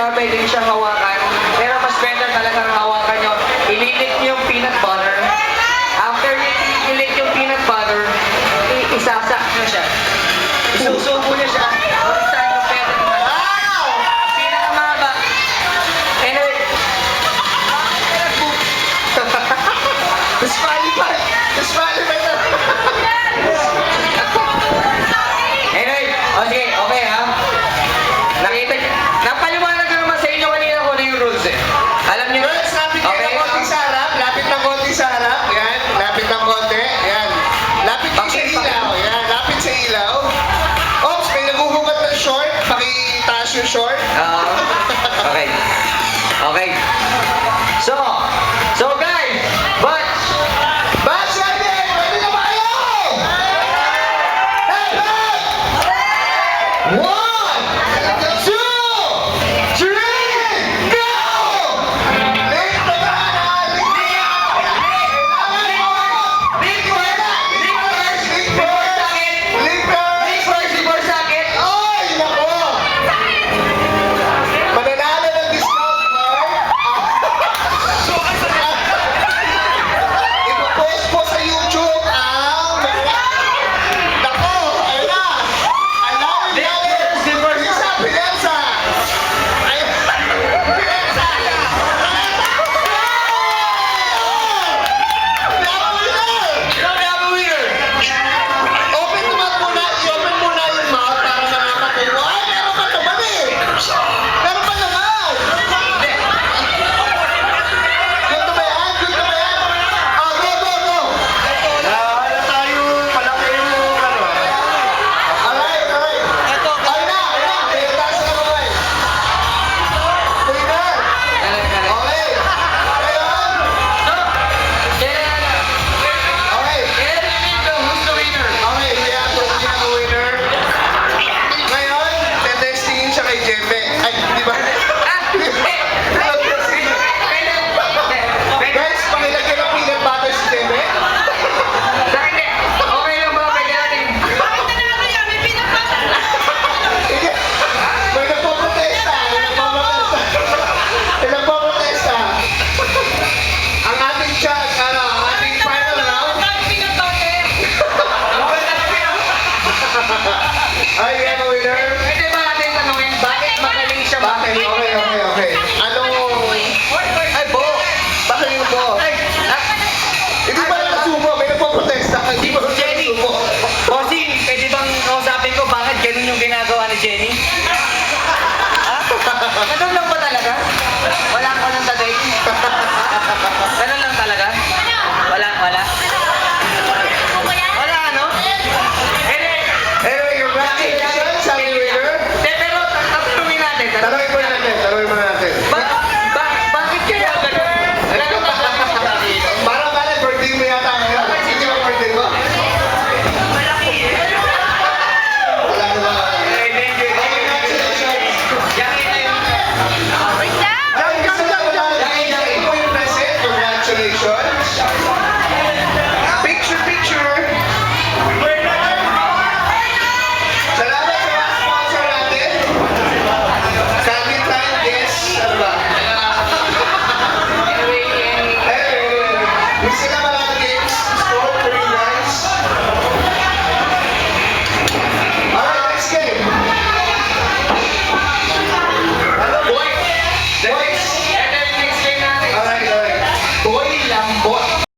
siya, pwede rin siyang hawakan. Pero mas better talagang hawakan nyo. Ililit nyo yung peanut butter. After ilit yung peanut butter, isasak nyo siya. Isusubo nyo siya. Saan nyo pwede naman. Wow! Pinakamaba. Anyway. Smiley pa! Smiley pa ito! Anyway, okay, okay ha. Nakita, napaliwanag ko naman sa inyo kanina kung ano yung rules eh. Alam niyo, Girls, lapit kayo ng konti sa harap. Lapit ng konti sa harap. Yan. Lapit ng konti. Yan. Lapit kayo sa ilaw. Yan. Lapit sa ilaw. Oops, may naguhugat ng short. Pakitaas yung short. Okay. Okay. So guys, but Batch ready! Ready na ba kayo? Hey, hey! One!